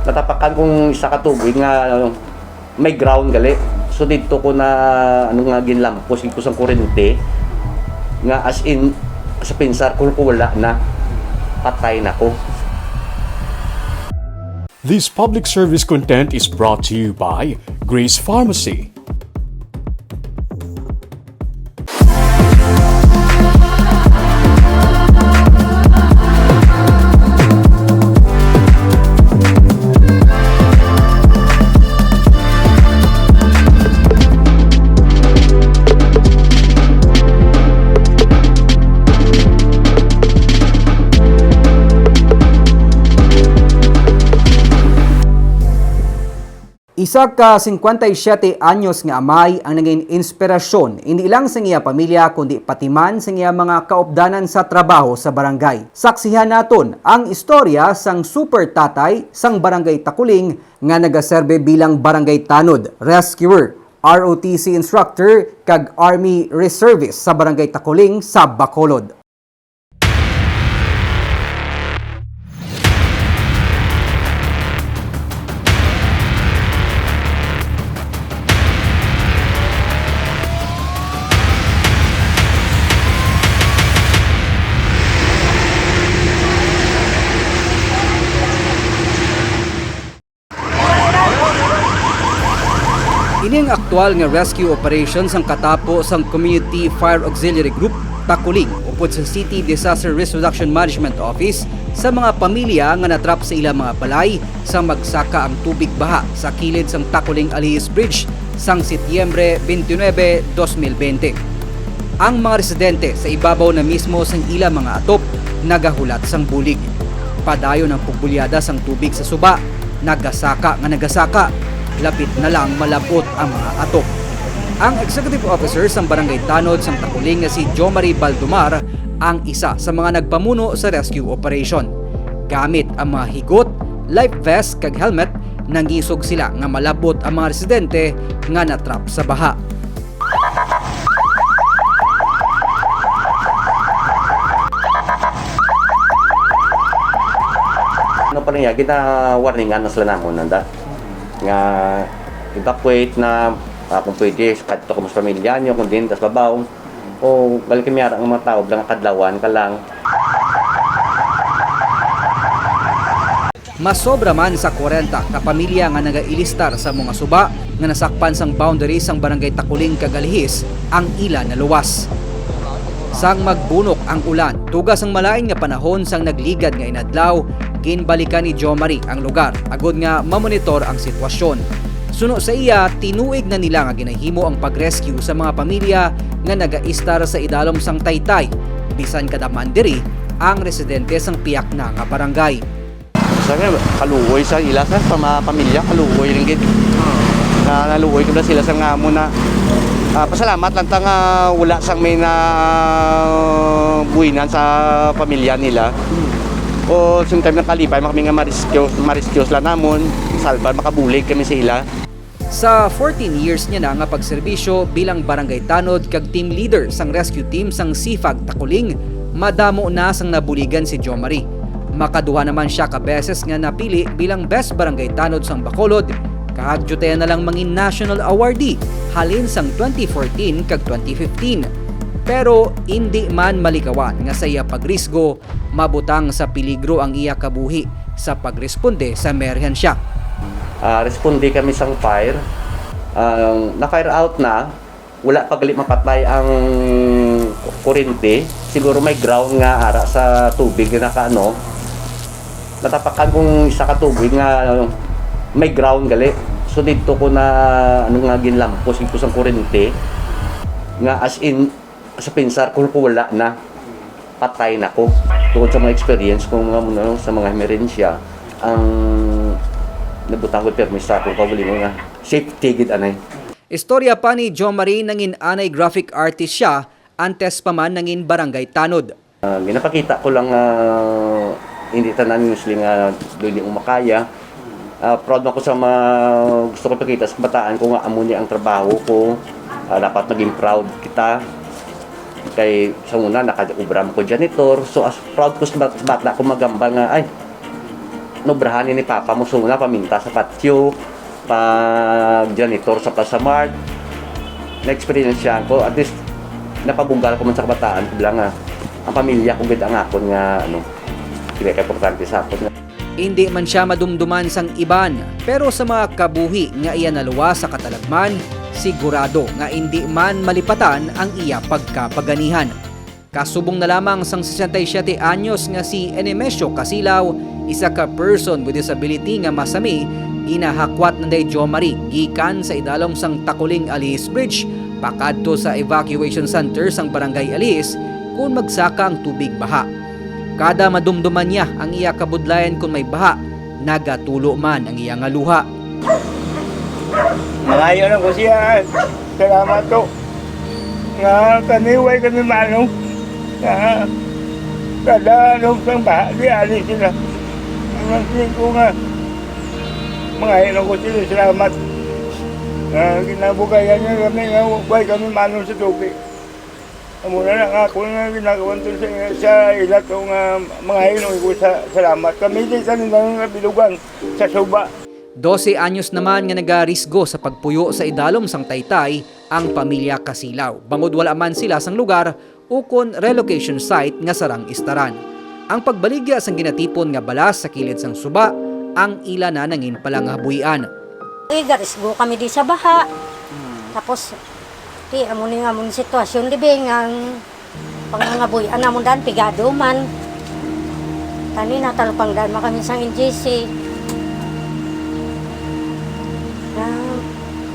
natapakan kong isa ka tubig nga may ground gali. So dito ko na nga ginlampos ko sa kuryente nga as in sa pinsar kung wala na patay na ko. This public service content is brought to you by Grace Pharmacy. Isa ka 57 anyos nga amay ang naging inspirasyon hindi lang sa iya pamilya kundi pati man sa iya mga kaupdanan sa trabaho sa barangay. Saksihan naton ang istorya sang super tatay sang barangay Takuling nga nagaserbe bilang barangay tanod, rescuer, ROTC instructor kag Army Reservist sa barangay Takuling sa Bacolod. Ini ang aktual nga rescue operations ang katapo sang Community Fire Auxiliary Group Takuling upod sa City Disaster Risk Reduction Management Office sa mga pamilya nga natrap sa ilang mga balay sa magsaka ang tubig baha sa kilid sang Takuling Alihis Bridge sang Setyembre 29, 2020. Ang mga residente sa ibabaw na mismo sang ilang mga atop nagahulat sang bulig. Padayon ang pugbulyada sang tubig sa suba, nagasaka, lapit na lang malabot ang mga atok. Ang executive officer ng Barangay Tanod sang Takuling nga si Jomari Baldomar ang isa sa mga nagpamuno sa rescue operation. Gamit ang mga higot, life vest kag helmet, nangisog sila nga malabot ang mga residente nga natrap sa baha. Ano pa niya, gina-warningan na sila namon nanda. Nga evacuate na kung pwede kahit ito kung mas pamilya nyo, kung din, tas babaw o balik kami ang mga tao lang kadlawan ka lang. Masobra man sa 40 ka pamilya nga nagailistar sa mga suba nga nasakpan sang boundaries sang barangay Takuling kag Alihis ang ila na luwas. Sang magbunok ang ulan, tugas ang malain nga panahon sang nagligad nga inadlaw, ginbalikan ni Jomari ang lugar agod nga mamonitor ang sitwasyon. Suno sa iya, tinuig na nila nga ginahimo ang pagrescue sa mga pamilya nga nagaistar sa idalom sang Taytay, bisan kadaman diri ang residente sang piyak na nga barangay. Sabi, kaluoy sa ila sa mga pamilya, kaluoy rin gid. Naluoy ko na sila sa nga muna. Pasalamat lang nga wala sang may na buwinan sa pamilya nila. O sometime nakalipay kami nga mariskios lang namon, salba makabulig kami sa ila. Sa 14 years niya na nga pagserbisyo bilang barangay tanod kag team leader sang rescue team sang Sifag Takuling, madamo na sang nabuligan si Jomari. Makaduha naman siya ka beses nga napili bilang best barangay tanod sang Bacolod, kahagjutean na lang mangin national awardee halin sang 2014 kag 2015. Pero hindi man malikawan nga sa iya pagrisgo, mabutang sa peligro ang iya kabuhi sa pagresponde sa emerhensya. Responde kami sang fire. Na-fire out na, wala pagali mapatay ang kuryente. Siguro may ground nga ara sa tubig na nakaano. Natapakan kong isa ka tubig nga may ground gali. So dito ko na nga ginlampos ko sang kuryente nga as in sa pinsar kung wala na patay na ko. Tungkol sa mga experience ko sa mga emerensya, ang nabutang ko permis sa akong kabuli mo nga safety gid anay. Istorya pa ni Jomari nangin anay graphic artist siya, antes pa man nangin barangay tanod. Ginapakita ko lang hindi tanan usually nga dili umakaya. Proud ako sa mga gusto ko pakita sa bataan ko nga amo ni ang trabaho ko. Dapat maging proud kita. Kay sa una naka-ubram ko janitor. So as proud ko sa bata ko magamba nga ay nobrahan ni Papa mo suna paminta sa patio, pag janitor sa Plaza Mart. Na-experience ko, at least napabunggal ko man sa kabataan ko lang ang pamilya ko gid ang akon nga kaya importante sa akon. Hindi man siya madumduman sang iban, pero sa mga kabuhi nga iya naluwa sa katalagman, sigurado nga hindi man malipatan ang iya pagkapaganihan. Kasubong na lamang sang 67 anyos nga si Enemesio Casilaw, isa ka person with disability nga masami, ginahakwat na day Jo Marie gikan sa idalom sang Takuling Alice Bridge pakadto sa evacuation center sang Barangay Alice kung magsaka ang tubig baha. Kada madumduman niya ang iya kabudlayan kung may baha, nagatulo man ang iya nga luha. Malayo na ko siya. Salamat to. Nga kaniway kami manong. Nga kada sang baha, di alis sila. Ang nasin ko nga. Mga ko sila, salamat. Ginabugayan niya kami nga, huwag kami manong sa tubig. Muna na ako nga ginagawan to sa ilat o mga hinong ko sa salamat. Kami din sa nilang bilugan sa suba. 12 anyos naman nga nagarisgo sa pagpuyo sa idalom sang Taytay ang pamilya Casilaw. Bangod wala man sila sang lugar ukon relocation site nga sarang istaran. Ang pagbaligya sang ginatipon nga balas sa kilid sang suba ang ila na nangin palang habuyan. Garisgo kami di sa baha. Tapos ti amon nga amon sitwasyon libing ang pangangabuyan namon dan pigado man. Tani natalupang dan kami sang NGC.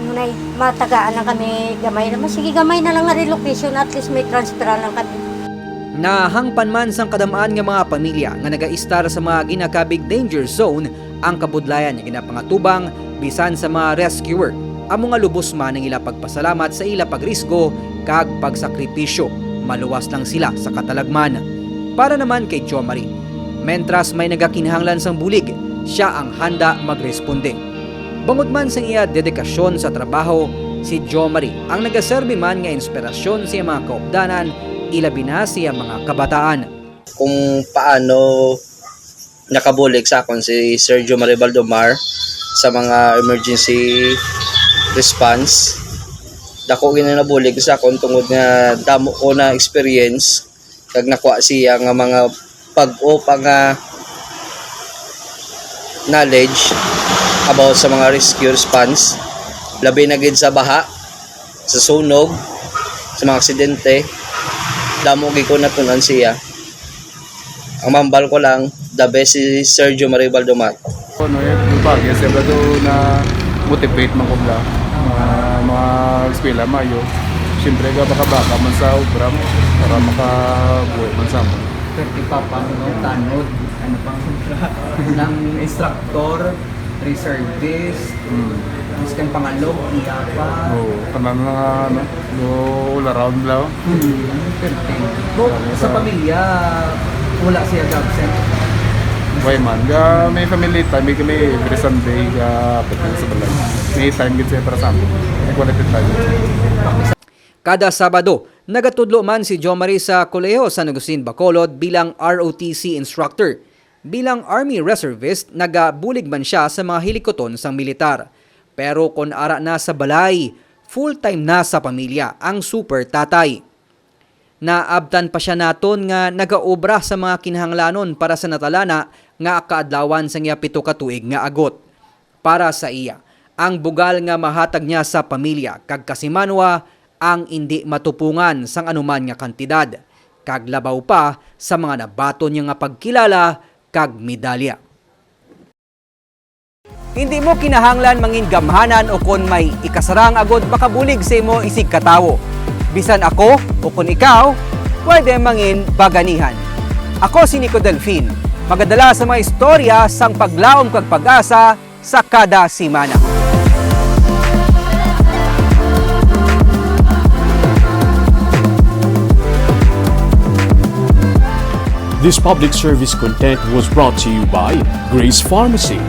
Munay matagaan na kami gamay naman. Sige gamay na lang nga relocation, at least may transfer lang kami. Nahangpan man sang kadamaan nga mga pamilya nga nagaistar sa mga ginakabig danger zone ang kabudlayan nga ginapangatubang bisan sa mga rescuer. Amo nga lubos man ang ila pagpasalamat sa ila pagrisgo kag pagsakripisyo. Maluwas lang sila sa katalagman. Para naman kay Jo Marie, mentras may nagakinahanglan sang bulig, siya ang handa magresponde. Bangod man sa iya dedikasyon sa trabaho, si Jo Marie ang nagaserbi man nga inspirasyon sa mga kaupdanan, ilabi na siya mga kabataan. Kung paano nakabulig sa akon si Sergio Marie Baldomar sa mga emergency response. Dako ginanabulig sa akon tungod nga damo ko na experience kag nakuha siya nga mga pag-o pa nga knowledge about sa mga rescue response, labi na gid sa baha, sa sunog, sa mga aksidente. Damo gid ko natunan siya. Ang mambal ko lang, the best si Sergio Marie Baldomar. Ano yung bagay, siyempre doon na motivate man ko bla. Mga eskwela mayo. Siyempre ka baka man sa obra para makabuhay man sa mo. Perti pa no tanod, ano pang ng instructor, reservist, iskan pangalo, iya pa. Oo, kanan na ano, all around lang. Perti. Sa pamilya, wala siya absent. Why man, may family time, may kami every Sunday pagkakas sa balay. May time gid siya para sa amin. May quality time. Kada Sabado, nagatudlo man si Jo Marie sa Kolehiyo San Agustin Bacolod bilang ROTC instructor. Bilang Army Reservist, nagabulig man siya sa mga hilikoton sang militar. Pero kung ara na sa balay, full-time na sa pamilya ang super tatay. Naabtan pa siya naton nga nagaobra sa mga kinahanglanon para sa natalana nga kaadlawan sa iya 7 ka tuig nga agot. Para sa iya, ang bugal nga mahatag niya sa pamilya kag kasimanwa ang hindi matupungan sang anuman nga kantidad, kag labaw pa sa mga nabaton niya nga pagkilala kag medalya. Hindi mo kinahanglan mangin gamhanan o kon may ikasarang agod makabulig sa imo isig katawo. Bisan ako o kun ikaw, pwede mangin baganihan. Ako si Nico Delfin, magadala sa mga istorya sang paglaom kag pag-asa sa kada simana. This public service content was brought to you by Grace Pharmacy,